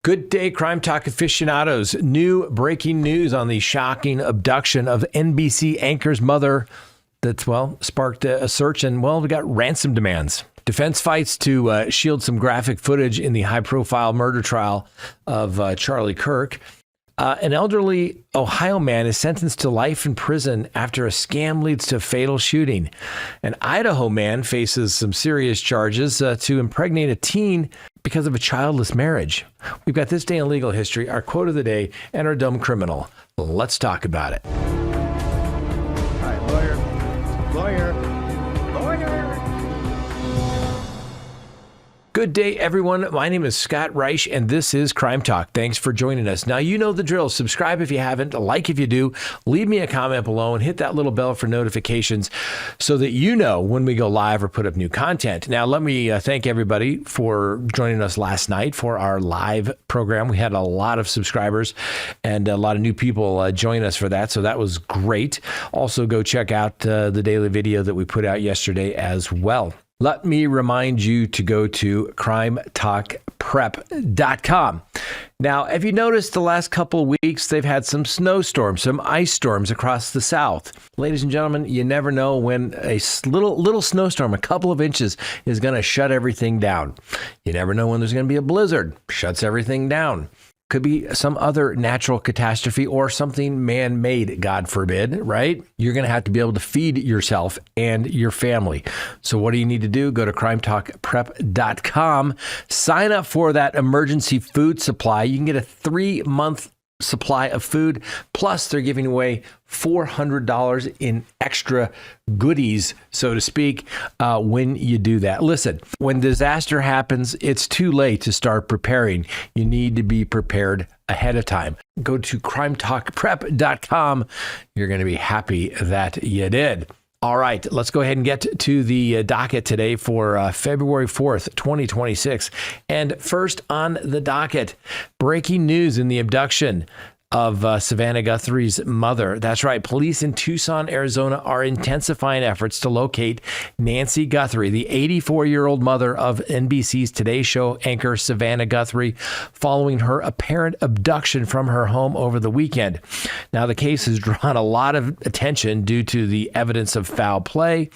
Good day, Crime Talk aficionados. New breaking news on the shocking abduction of NBC anchor's mother that's, sparked a search and, we got ransom demands. Defense fights to shield some graphic footage in the high-profile murder trial of Charlie Kirk. An elderly Ohio man is sentenced to life in prison after a scam leads to a fatal shooting. An Idaho man faces some serious charges to impregnate a teen because of a childless marriage. We've got this day in legal history, our quote of the day, and our dumb criminal. Let's talk about it. All right, lawyer. Good day, everyone. My name is Scott Reich, and this is Crime Talk. Thanks for joining us. Now, you know the drill. Subscribe if you haven't, like if you do, leave me a comment below, and hit that little bell for notifications so that you know when we go live or put up new content. Now, let me thank everybody for joining us last night for our live program. We had a lot of subscribers and a lot of new people join us for that, so that was great. Also, go check out the daily video that we put out yesterday as well. Let me remind you to go to crimetalkprep.com. Now, have you noticed the last couple of weeks, they've had some snowstorms, some ice storms across the South. Ladies and gentlemen, you never know when a little snowstorm, a couple of inches, is going to shut everything down. You never know when there's going to be a blizzard, shuts everything down. Could be some other natural catastrophe or something man-made, God forbid, right? You're going to have to be able to feed yourself and your family. So what do you need to do? Go to crimetalkprep.com, sign up for that emergency food supply. You can get a 3-month supply of food, plus they're giving away $400 in extra goodies, so to speak, when you do that. Listen, when disaster happens, it's too late to start preparing. You need to be prepared ahead of time. Go to crimetalkprep.com. You're going to be happy that you did. All right, let's go ahead and get to the docket today for February 4th, 2026. And first on the docket, breaking news in the abduction of Savannah Guthrie's mother. That's right. Police in Tucson, Arizona are intensifying efforts to locate Nancy Guthrie, the 84-year-old mother of NBC's Today Show anchor Savannah Guthrie, following her apparent abduction from her home over the weekend. Now, the case has drawn a lot of attention due to the evidence of foul play,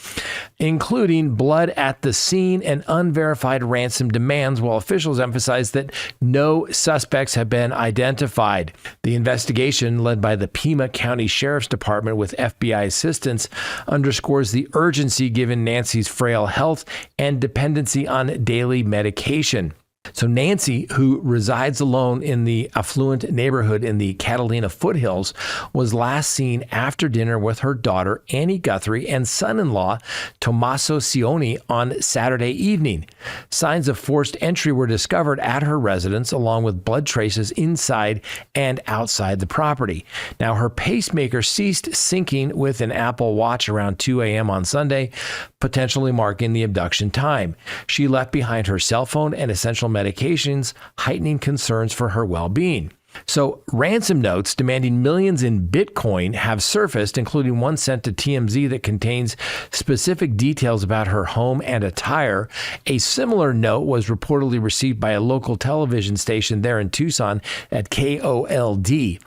including blood at the scene and unverified ransom demands, while officials emphasize that no suspects have been identified. The investigation, led by the Pima County Sheriff's Department with FBI assistance, underscores the urgency given Nancy's frail health and dependency on daily medication. So Nancy, who resides alone in the affluent neighborhood in the Catalina foothills, was last seen after dinner with her daughter, Annie Guthrie, and son-in-law, Tommaso Cioni, on Saturday evening. Signs of forced entry were discovered at her residence, along with blood traces inside and outside the property. Now, her pacemaker ceased syncing with an Apple Watch around 2 a.m. on Sunday, potentially marking the abduction time. She left behind her cell phone and essential medications, heightening concerns for her well-being. So ransom notes demanding millions in Bitcoin have surfaced, including one sent to TMZ that contains specific details about her home and attire. A similar note was reportedly received by a local television station there in Tucson at KOLD.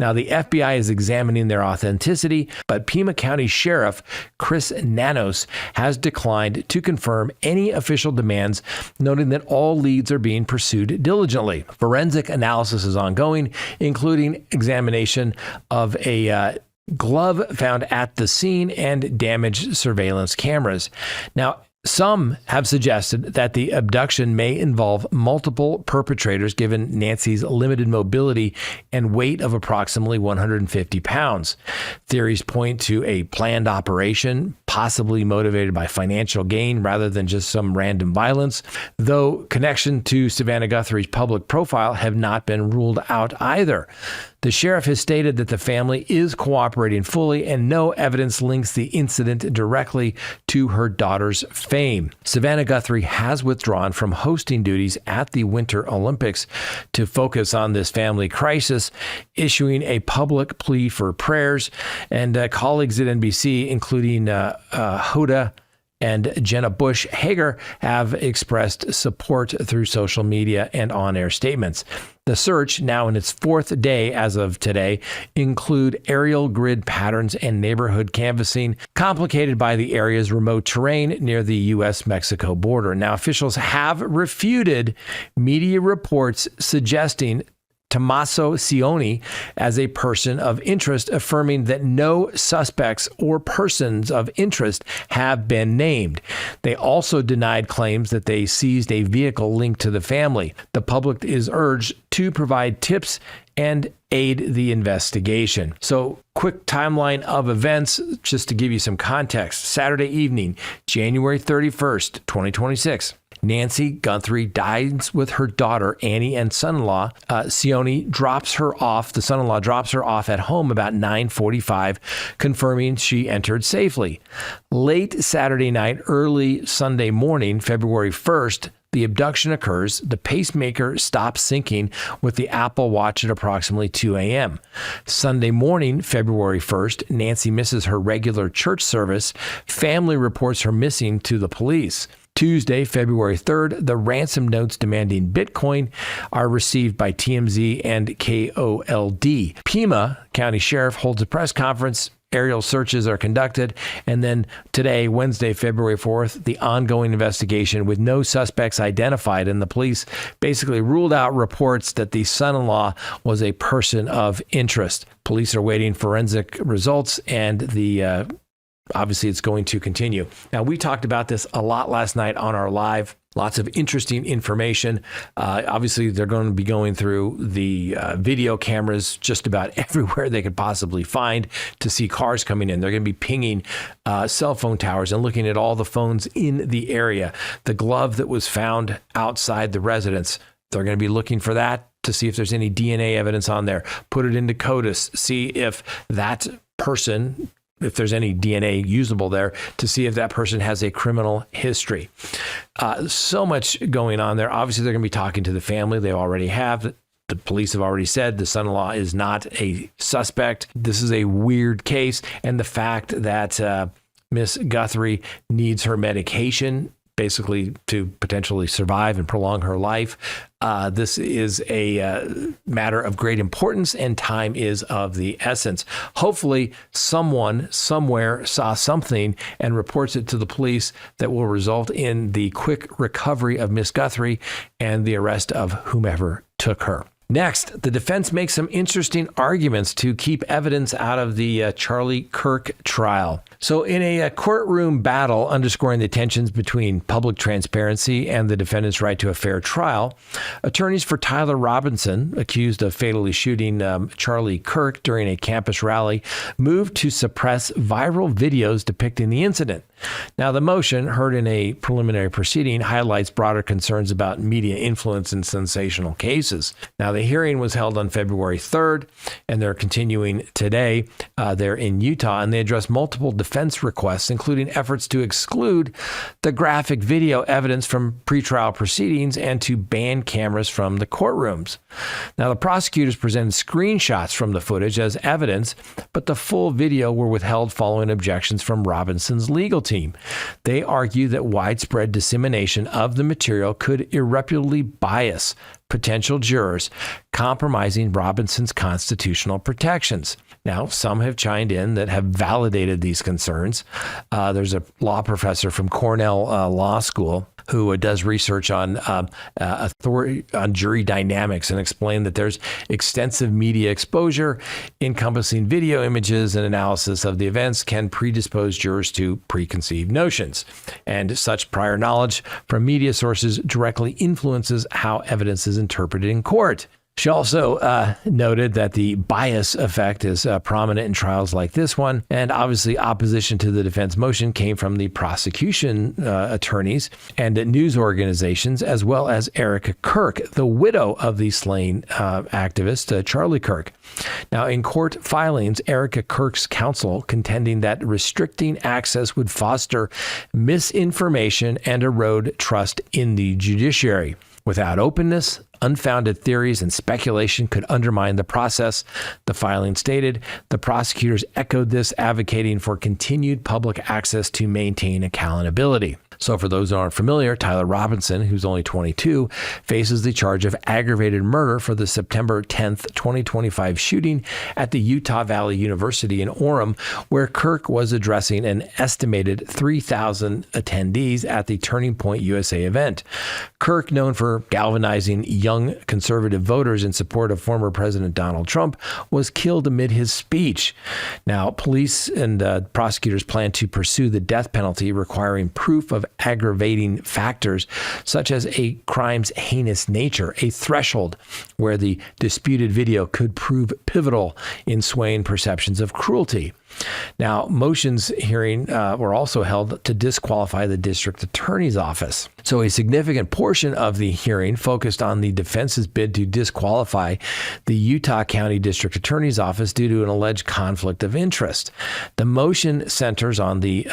Now, the FBI is examining their authenticity, but Pima County Sheriff Chris Nanos has declined to confirm any official demands, noting that all leads are being pursued diligently. Forensic analysis is ongoing, including examination of a glove found at the scene and damaged surveillance cameras. Now, some have suggested that the abduction may involve multiple perpetrators, given Nancy's limited mobility and weight of approximately 150 pounds. Theories point to a planned operation, possibly motivated by financial gain rather than just some random violence, though connection to Savannah Guthrie's public profile have not been ruled out either. The sheriff has stated that the family is cooperating fully and no evidence links the incident directly to her daughter's fame. Savannah Guthrie has withdrawn from hosting duties at the Winter Olympics to focus on this family crisis, issuing a public plea for prayers. And colleagues at NBC, including Hoda and Jenna Bush Hager have expressed support through social media and on-air statements. The search, now in its fourth day as of today, include aerial grid patterns and neighborhood canvassing, complicated by the area's remote terrain near the U.S.-Mexico border. Now, officials have refuted media reports suggesting Tommaso Cioni as a person of interest, affirming that no suspects or persons of interest have been named. They also denied claims that they seized a vehicle linked to the family. The public is urged to provide tips and aid the investigation. So, quick timeline of events, just to give you some context. Saturday evening, January 31st, 2026. Nancy Guthrie dines with her daughter, Annie, and son-in-law. Cioni drops her off. The son-in-law drops her off at home about 9:45, confirming she entered safely. Late Saturday night, early Sunday morning, February 1st, the abduction occurs. The pacemaker stops syncing with the Apple Watch at approximately 2 a.m. Sunday morning, February 1st, Nancy misses her regular church service. Family reports her missing to the police. Tuesday, February 3rd, the ransom notes demanding Bitcoin are received by TMZ and KOLD. Pima County Sheriff holds a press conference. Aerial searches are conducted. And then today, Wednesday, February 4th, the ongoing investigation with no suspects identified. And the police basically ruled out reports that the son-in-law was a person of interest. Police are waiting forensic results, and obviously, it's going to continue. Now, we talked about this a lot last night on our live. Lots of interesting information. Obviously, they're going to be going through the video cameras just about everywhere they could possibly find to see cars coming in. They're going to be pinging cell phone towers and looking at all the phones in the area. The glove that was found outside the residence, they're going to be looking for that to see if there's any DNA evidence on there. Put it into CODIS, see if that person, if there's any DNA usable there, to see if that person has a criminal history. So much going on there. Obviously, they're going to be talking to the family. They already have. The police have already said the son-in-law is not a suspect. This is a weird case. And the fact that Miss Guthrie needs her medication basically to potentially survive and prolong her life. This is a matter of great importance, and time is of the essence. Hopefully, someone somewhere saw something and reports it to the police that will result in the quick recovery of Miss Guthrie and the arrest of whomever took her. Next, the defense makes some interesting arguments to keep evidence out of the Charlie Kirk trial. So in a courtroom battle underscoring the tensions between public transparency and the defendant's right to a fair trial, attorneys for Tyler Robinson, accused of fatally shooting Charlie Kirk during a campus rally, moved to suppress viral videos depicting the incident. Now, the motion, heard in a preliminary proceeding, highlights broader concerns about media influence in sensational cases. Now, the hearing was held on February 3rd, and they're continuing today. They're in Utah, and they addressed multiple defense requests, including efforts to exclude the graphic video evidence from pretrial proceedings and to ban cameras from the courtrooms. Now, the prosecutors presented screenshots from the footage as evidence, but the full video were withheld following objections from Robinson's legal team. They argue that widespread dissemination of the material could irreparably bias potential jurors, compromising Robinson's constitutional protections. Now, some have chimed in that have validated these concerns. There's a law professor from Cornell Law School who does research on jury dynamics and explained that there's extensive media exposure encompassing video images and analysis of the events can predispose jurors to preconceived notions. And such prior knowledge from media sources directly influences how evidence is interpreted in court. She also noted that the bias effect is prominent in trials like this one, and obviously opposition to the defense motion came from the prosecution attorneys and news organizations, as well as Erica Kirk, the widow of the slain activist Charlie Kirk. Now, in court filings, Erica Kirk's counsel contending that restricting access would foster misinformation and erode trust in the judiciary. Without openness, unfounded theories and speculation could undermine the process, the filing stated. The prosecutors echoed this, advocating for continued public access to maintain accountability. So for those who aren't familiar, Tyler Robinson, who's only 22, faces the charge of aggravated murder for the September 10th, 2025 shooting at the Utah Valley University in Orem, where Kirk was addressing an estimated 3,000 attendees at the Turning Point USA event. Kirk, known for galvanizing young conservative voters in support of former President Donald Trump, was killed amid his speech. Now, police and prosecutors plan to pursue the death penalty, requiring proof of aggravating factors such as a crime's heinous nature, a threshold where the disputed video could prove pivotal in swaying perceptions of cruelty. Now, motions hearing were also held to disqualify the district attorney's office. So a significant portion of the hearing focused on the defense's bid to disqualify the Utah County District Attorney's Office due to an alleged conflict of interest. The motion centers on the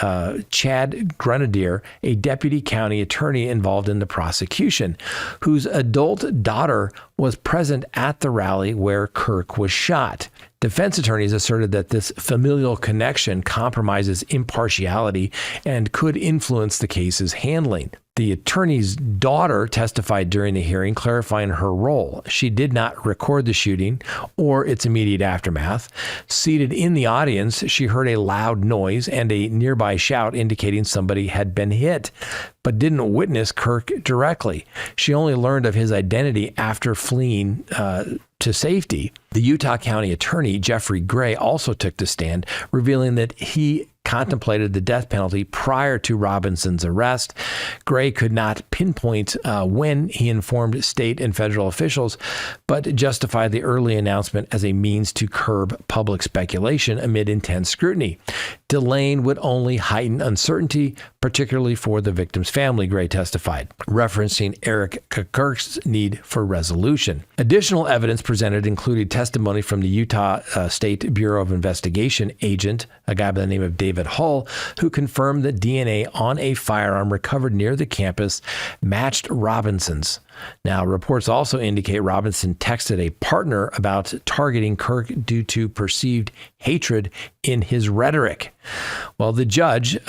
Chad Grenadier, a deputy county attorney involved in the prosecution, whose adult daughter was present at the rally where Kirk was shot. Defense attorneys asserted that this familial connection compromises impartiality and could influence the case's handling. The attorney's daughter testified during the hearing, clarifying her role. She did not record the shooting or its immediate aftermath. Seated in the audience, she heard a loud noise and a nearby shout indicating somebody had been hit, but didn't witness Kirk directly. She only learned of his identity after fleeing to safety. The Utah County Attorney, Jeffrey Gray, also took the stand, revealing that he contemplated the death penalty prior to Robinson's arrest. Gray could not pinpoint when he informed state and federal officials, but justified the early announcement as a means to curb public speculation amid intense scrutiny. Delaying would only heighten uncertainty, particularly for the victim's family, Gray testified, referencing Eric Kirk's need for resolution. Additional evidence presented included testimony from the Utah State Bureau of Investigation agent, a guy by the name of David Hull, who confirmed that DNA on a firearm recovered near the campus matched Robinson's. Now, reports also indicate Robinson texted a partner about targeting Kirk due to perceived hatred in his rhetoric. Well, the judge,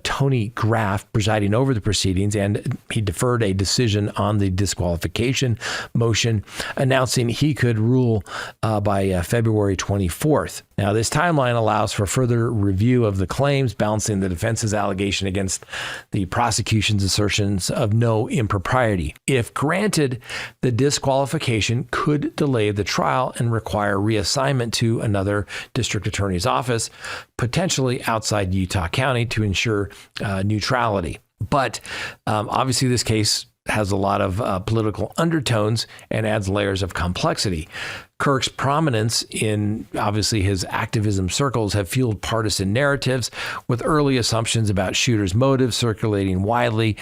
Tony Graff, presiding over the proceedings, and he deferred a decision on the disqualification motion, announcing he could rule by February 24th. Now, this timeline allows for further review of the claims, balancing the defense's allegation against the prosecution's assertions of no impropriety. If granted, the disqualification could delay the trial and require reassignment to another district attorney's office, potentially outside Utah County, to ensure neutrality. But obviously this case has a lot of political undertones and adds layers of complexity. Kirk's prominence in, obviously, his activism circles have fueled partisan narratives, with early assumptions about shooters' motives circulating widely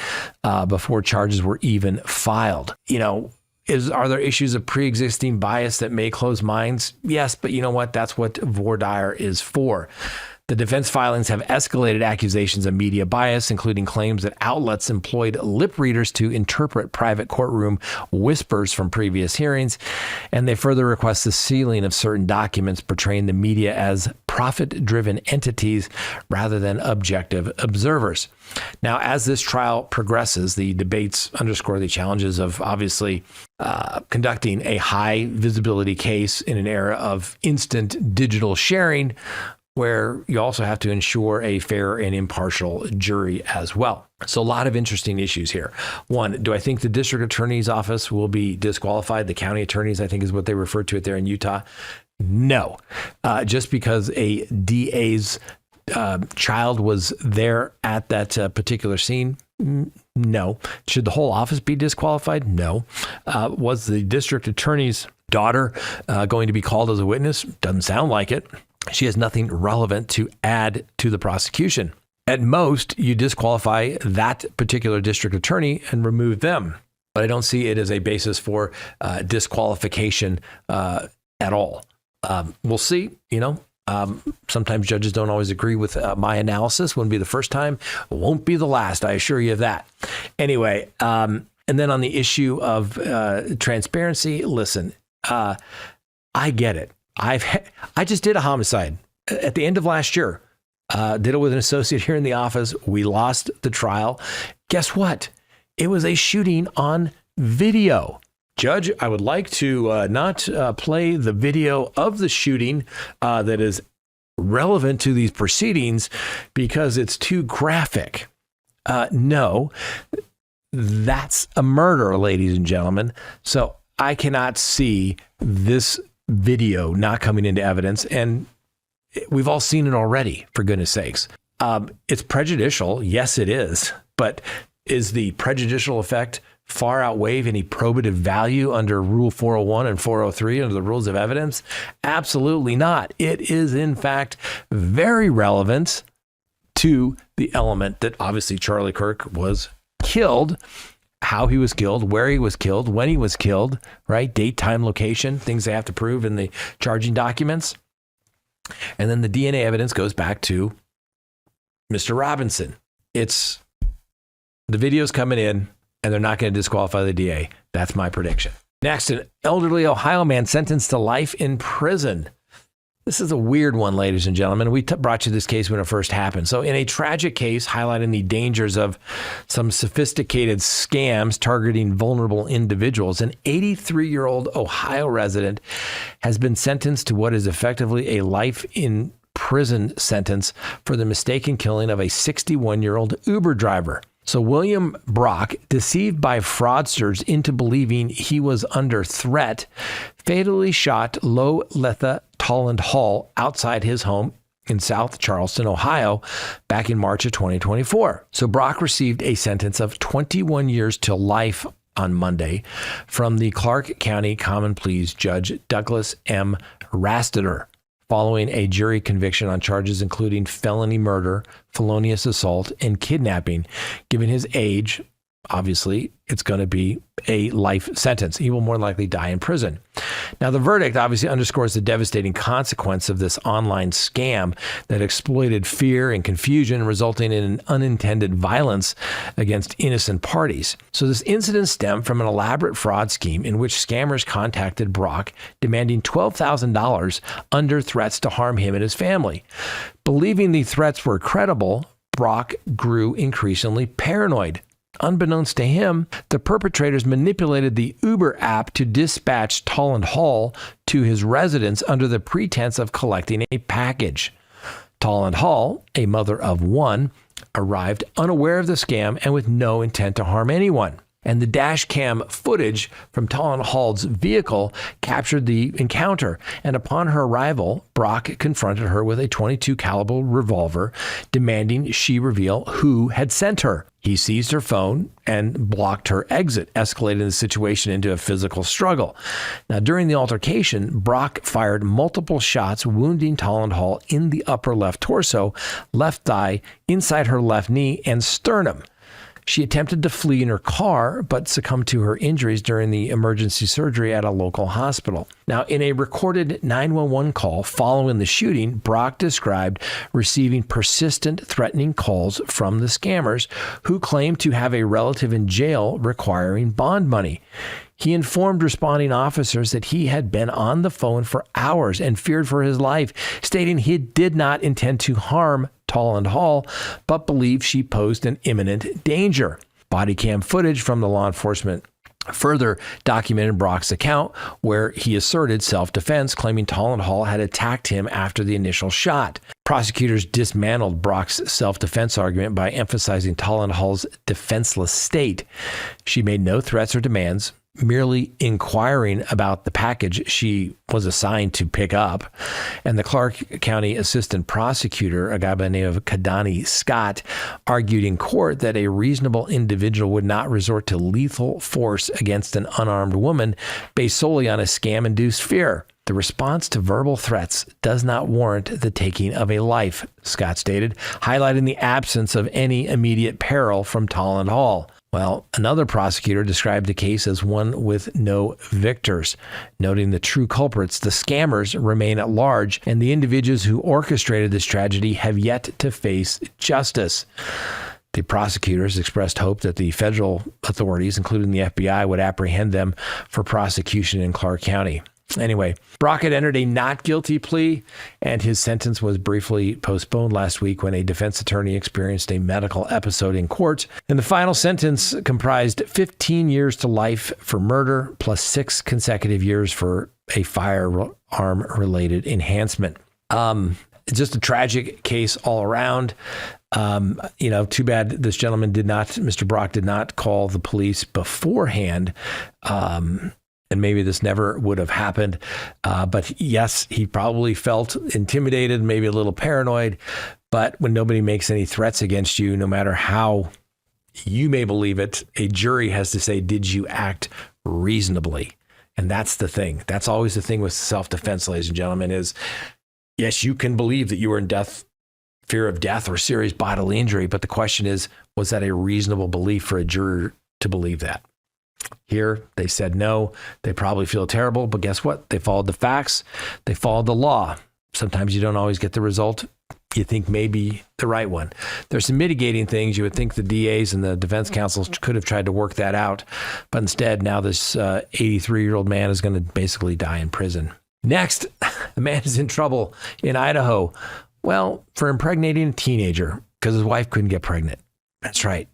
before charges were even filed. Are there issues of pre-existing bias that may close minds? Yes, but you know what? That's what voir dire is for. The defense filings have escalated accusations of media bias, including claims that outlets employed lip readers to interpret private courtroom whispers from previous hearings, and they further request the sealing of certain documents portraying the media as profit-driven entities rather than objective observers. Now, as this trial progresses, the debates underscore the challenges of obviously conducting a high visibility case in an era of instant digital sharing, where you also have to ensure a fair and impartial jury as well. So a lot of interesting issues here. One, do I think the district attorney's office will be disqualified? The county attorneys, I think, is what they refer to it there in Utah. No, just because a DA's child was there at that particular scene. No. Should the whole office be disqualified? No. Was the district attorney's daughter going to be called as a witness? Doesn't sound like it. She has nothing relevant to add to the prosecution. At most, you disqualify that particular district attorney and remove them. But I don't see it as a basis for disqualification at all. We'll see, sometimes judges don't always agree with my analysis. Wouldn't be the first time. Won't be the last. I assure you of that. Anyway, And then on the issue of transparency, listen, I get it. I just did a homicide at the end of last year. Did it with an associate here in the office. We lost the trial. Guess what? It was a shooting on video. Judge, I would like to not play the video of the shooting that is relevant to these proceedings because it's too graphic. No, that's a murder, ladies and gentlemen. So I cannot see this video not coming into evidence. And we've all seen it already, for goodness sakes. It's prejudicial. Yes, it is. But is the prejudicial effect far outweigh any probative value under Rule 401 and 403 under the rules of evidence? Absolutely not. It is, in fact, very relevant to the element that obviously Charlie Kirk was killed, how he was killed, where he was killed, when he was killed, right? Date, time, location, things they have to prove in the charging documents. And then the DNA evidence goes back to Mr. Robinson. It's the video's coming in and they're not going to disqualify the DA. That's my prediction. Next, an elderly Ohio man sentenced to life in prison. This is a weird one, ladies and gentlemen. We brought you this case when it first happened. So in a tragic case highlighting the dangers of some sophisticated scams targeting vulnerable individuals, an 83-year-old Ohio resident has been sentenced to what is effectively a life in prison sentence for the mistaken killing of a 61-year-old Uber driver. So William Brock, deceived by fraudsters into believing he was under threat, fatally shot Lo Letha Tolland Hall outside his home in South Charleston, Ohio, back in March of 2024. So Brock received a sentence of 21 years to life on Monday from the Clark County Common Pleas Judge Douglas M. Rasteter, following a jury conviction on charges including felony murder, felonious assault, and kidnapping. Given his age, obviously, it's going to be a life sentence. He will more likely die in prison. Now, the verdict obviously underscores the devastating consequence of this online scam that exploited fear and confusion, resulting in an unintended violence against innocent parties. So this incident stemmed from an elaborate fraud scheme in which scammers contacted Brock, demanding $12,000 under threats to harm him and his family. Believing the threats were credible, Brock grew increasingly paranoid. Unbeknownst to him, the perpetrators manipulated the Uber app to dispatch Tolland Hall to his residence under the pretense of collecting a package. Tolland Hall, a mother of one, arrived unaware of the scam and with no intent to harm anyone. And the dash cam footage from Tolland Hall's vehicle captured the encounter. And upon her arrival, Brock confronted her with a .22 caliber revolver, demanding she reveal who had sent her. He seized her phone and blocked her exit, escalating the situation into a physical struggle. Now, during the altercation, Brock fired multiple shots, wounding Tolland Hall in the upper left torso, left thigh, inside her left knee, and sternum. She attempted to flee in her car, but succumbed to her injuries during the emergency surgery at a local hospital. Now, in a recorded 911 call following the shooting, Brock described receiving persistent threatening calls from the scammers who claimed to have a relative in jail requiring bond money. He informed responding officers that he had been on the phone for hours and feared for his life, stating he did not intend to harm Tolland Hall, but believed she posed an imminent danger. Body cam footage from the law enforcement further documented Brock's account, where he asserted self-defense, claiming Tolland Hall had attacked him after the initial shot. Prosecutors dismantled Brock's self-defense argument by emphasizing Tolland Hall's defenseless state. She made no threats or demands, merely inquiring about the package she was assigned to pick up. And the Clark County Assistant Prosecutor, a guy by the name of Kadani Scott, argued in court that a reasonable individual would not resort to lethal force against an unarmed woman based solely on a scam-induced fear. The response to verbal threats does not warrant the taking of a life, Scott stated, highlighting the absence of any immediate peril from Tolland Hall. Well, another prosecutor described the case as one with no victors, noting the true culprits, the scammers, remain at large, and the individuals who orchestrated this tragedy have yet to face justice. The prosecutors expressed hope that the federal authorities, including the FBI, would apprehend them for prosecution in Clark County. Anyway, Brockett entered a not guilty plea, and his sentence was briefly postponed last week when a defense attorney experienced a medical episode in court. And the final sentence comprised 15 years to life for murder, plus 6 consecutive years for a firearm-related enhancement. Just a tragic case all around. Too bad this gentleman Mr. Brock did not call the police beforehand. And maybe this never would have happened. But yes, he probably felt intimidated, maybe a little paranoid. But when nobody makes any threats against you, no matter how you may believe it, a jury has to say, did you act reasonably? And that's the thing. That's always the thing with self-defense, ladies and gentlemen, is yes, you can believe that you were in fear of death or serious bodily injury. But the question is, was that a reasonable belief for a juror to believe that? Here, they said no. They probably feel terrible, but guess what? They followed the facts. They followed the law. Sometimes you don't always get the result you think may be the right one. There's some mitigating things. You would think the DAs and the defense counsels could have tried to work that out, but instead, now this 83-year-old man is going to basically die in prison. Next, a man is in trouble in Idaho. Well, for impregnating a teenager because his wife couldn't get pregnant. That's right.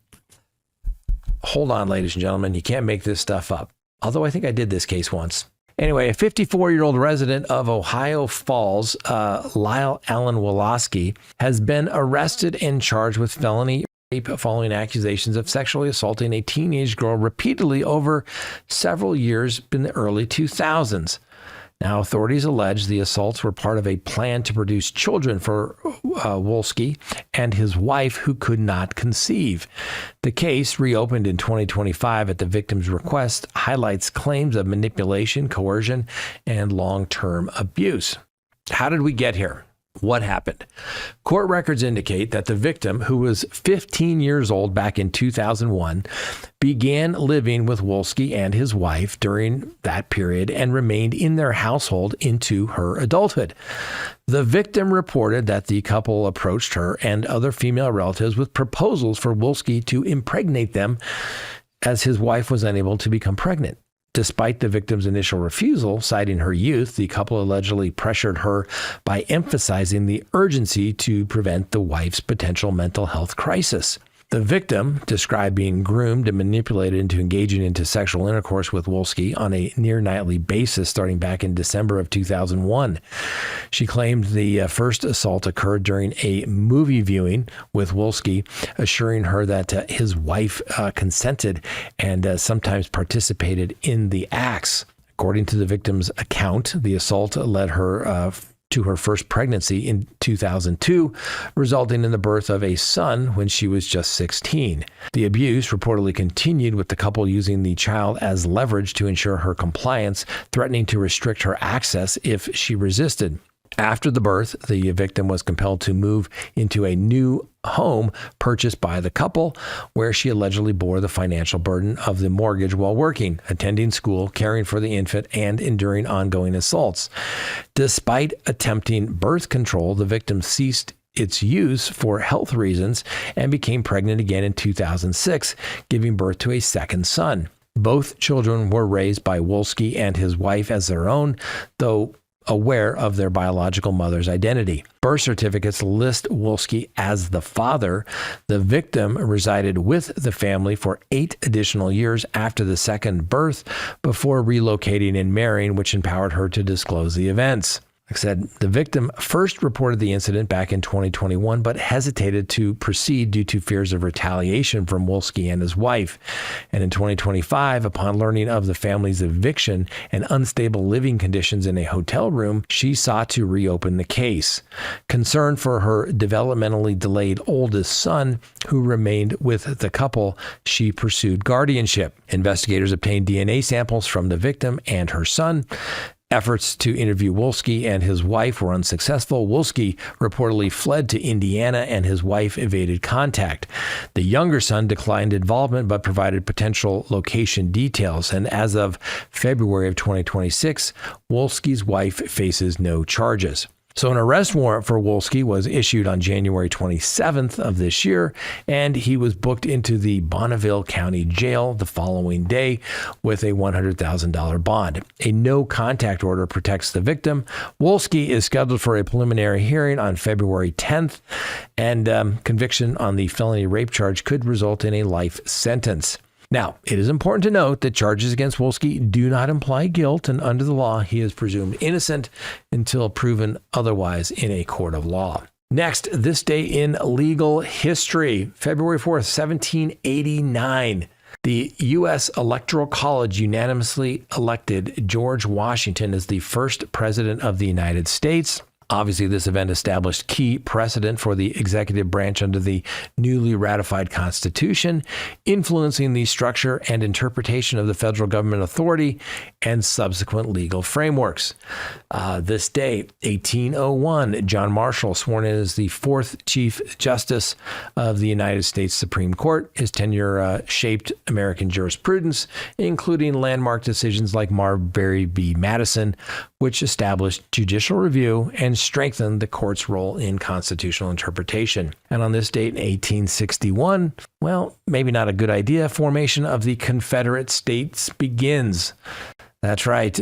Hold on, ladies and gentlemen. You can't make this stuff up. Although I think I did this case once. Anyway, a 54-year-old resident of Ohio Falls, Lyle Allen Woloski, has been arrested and charged with felony rape following accusations of sexually assaulting a teenage girl repeatedly over several years in the early 2000s. Now, authorities allege the assaults were part of a plan to produce children for Wolski and his wife, who could not conceive. The case, reopened in 2025 at the victim's request, highlights claims of manipulation, coercion, and long-term abuse. How did we get here? What happened? Court records indicate that the victim, who was 15 years old back in 2001, began living with Wolski and his wife during that period and remained in their household into her adulthood. The victim reported that the couple approached her and other female relatives with proposals for Wolski to impregnate them, as his wife was unable to become pregnant. Despite the victim's initial refusal, citing her youth, the couple allegedly pressured her by emphasizing the urgency to prevent the wife's potential mental health crisis. The victim described being groomed and manipulated into engaging into sexual intercourse with Wolski on a near-nightly basis starting back in December of 2001. She claimed the first assault occurred during a movie viewing with Wolski, assuring her that his wife consented and sometimes participated in the acts. According to the victim's account, the assault led her to her first pregnancy in 2002, resulting in the birth of a son when she was just 16. The abuse reportedly continued, with the couple using the child as leverage to ensure her compliance, threatening to restrict her access if she resisted. After the birth, the victim was compelled to move into a new home purchased by the couple, where she allegedly bore the financial burden of the mortgage while working, attending school, caring for the infant, and enduring ongoing assaults. Despite attempting birth control, the victim ceased its use for health reasons and became pregnant again in 2006, giving birth to a second son. Both children were raised by Wolski and his wife as their own, though aware of their biological mother's identity. Birth certificates list Wolski as the father. The victim resided with the family for 8 additional years after the second birth before relocating and marrying, which empowered her to disclose the events. Like I said, the victim first reported the incident back in 2021, but hesitated to proceed due to fears of retaliation from Wolski and his wife. And in 2025, upon learning of the family's eviction and unstable living conditions in a hotel room, she sought to reopen the case. Concerned for her developmentally delayed oldest son, who remained with the couple, she pursued guardianship. Investigators obtained DNA samples from the victim and her son. Efforts to interview Wolski and his wife were unsuccessful. Wolski reportedly fled to Indiana and his wife evaded contact. The younger son declined involvement but provided potential location details. And as of February of 2026, Wolski's wife faces no charges. So an arrest warrant for Wolski was issued on January 27th of this year, and he was booked into the Bonneville County Jail the following day with a $100,000 bond. A no-contact order protects the victim. Wolski is scheduled for a preliminary hearing on February 10th, and conviction on the felony rape charge could result in a life sentence. Now, it is important to note that charges against Wolski do not imply guilt, and under the law, he is presumed innocent until proven otherwise in a court of law. Next, this day in legal history, February 4th, 1789. The U.S. Electoral College unanimously elected George Washington as the first president of the United States. Obviously, this event established key precedent for the executive branch under the newly ratified Constitution, influencing the structure and interpretation of the federal government authority and subsequent legal frameworks. This day, 1801, John Marshall sworn in as the fourth Chief Justice of the United States Supreme Court. His tenure shaped American jurisprudence, including landmark decisions like Marbury v. Madison, which established judicial review and strengthened the court's role in constitutional interpretation. And on this date in 1861, well, maybe not a good idea, formation of the Confederate States begins. That's right.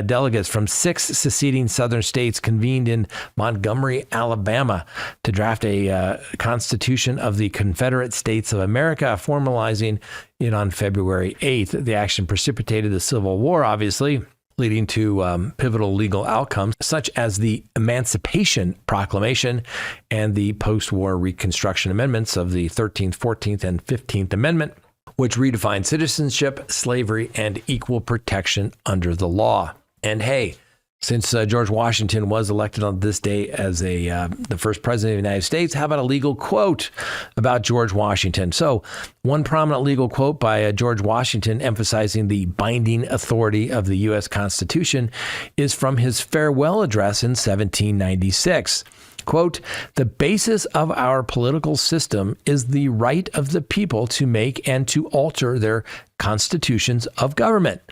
Delegates from 6 seceding southern states convened in Montgomery, Alabama, to draft a Constitution of the Confederate States of America, formalizing it on February 8th. The action precipitated the Civil War, obviously, leading to pivotal legal outcomes such as the Emancipation Proclamation and the post-war Reconstruction Amendments of the 13th, 14th, and 15th Amendment, which redefined citizenship, slavery, and equal protection under the law. And hey, since George Washington was elected on this day as the first president of the United States, how about a legal quote about George Washington? So one prominent legal quote by George Washington emphasizing the binding authority of the U.S. Constitution is from his farewell address in 1796. Quote, "The basis of our political system is the right of the people to make and to alter their constitutions of government.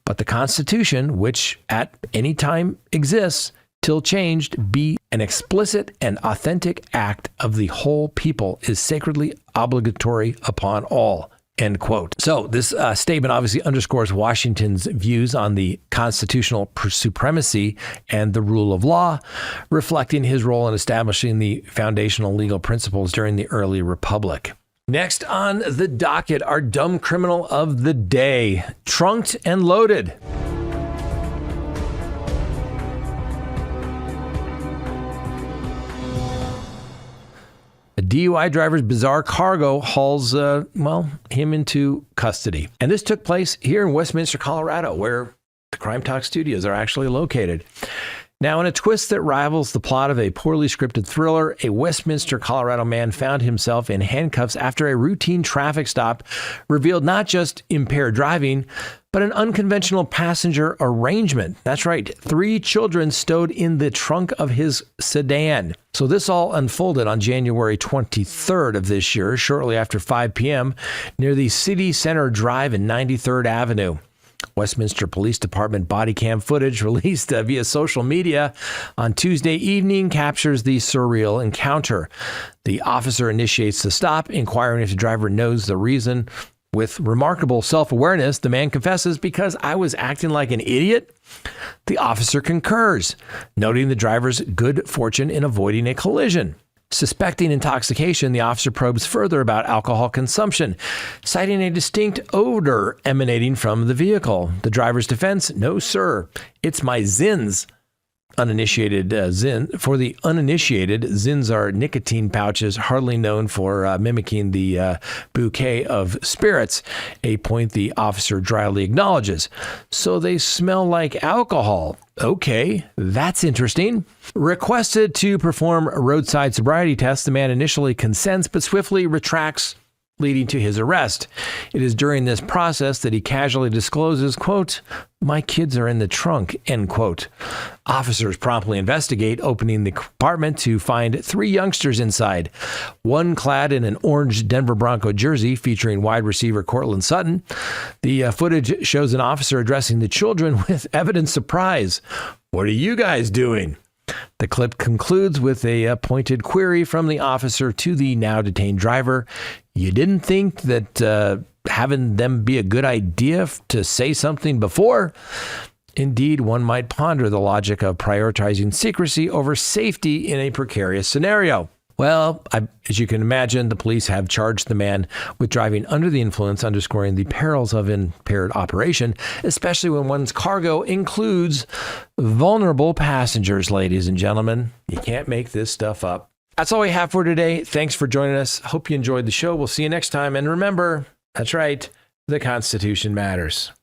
But the Constitution, which at any time exists, till changed, be an explicit and authentic act of the whole people, is sacredly obligatory upon all." End quote. So this statement obviously underscores Washington's views on the constitutional supremacy and the rule of law, reflecting his role in establishing the foundational legal principles during the early republic. Next on the docket, our dumb criminal of the day, trunked and loaded. A DUI driver's bizarre cargo hauls, him into custody. And this took place here in Westminster, Colorado, where the Crime Talk studios are actually located. Now, in a twist that rivals the plot of a poorly scripted thriller, a Westminster, Colorado man found himself in handcuffs after a routine traffic stop revealed not just impaired driving, but an unconventional passenger arrangement. That's right, 3 children stowed in the trunk of his sedan. So this all unfolded on January 23rd of this year, shortly after 5 p.m., near the City Center Drive and 93rd Avenue. Westminster Police Department body cam footage released via social media on Tuesday evening captures the surreal encounter. The officer initiates the stop, inquiring if the driver knows the reason. With remarkable self-awareness, the man confesses, "Because I was acting like an idiot." The officer concurs, noting the driver's good fortune in avoiding a collision. Suspecting intoxication, the officer probes further about alcohol consumption, citing a distinct odor emanating from the vehicle. The driver's defense, "No, sir, it's my Zins." Uninitiated For the uninitiated, Zins are nicotine pouches hardly known for mimicking the bouquet of spirits, a point the officer dryly acknowledges. "So they smell like alcohol. Okay, that's interesting." Requested to perform roadside sobriety tests, the man initially consents but swiftly retracts, leading to his arrest. It is during this process that he casually discloses, quote, "My kids are in the trunk," end quote. Officers promptly investigate, opening the compartment to find 3 youngsters inside, one clad in an orange Denver Bronco jersey featuring wide receiver Cortland Sutton. The footage shows an officer addressing the children with evident surprise. "What are you guys doing?" The clip concludes with a pointed query from the officer to the now detained driver. You didn't think that having them be a good idea to say something before? Indeed, one might ponder the logic of prioritizing secrecy over safety in a precarious scenario. Well, as you can imagine, the police have charged the man with driving under the influence, underscoring the perils of impaired operation, especially when one's cargo includes vulnerable passengers, ladies and gentlemen. You can't make this stuff up. That's all we have for today. Thanks for joining us. Hope you enjoyed the show. We'll see you next time. And remember, that's right, the Constitution matters.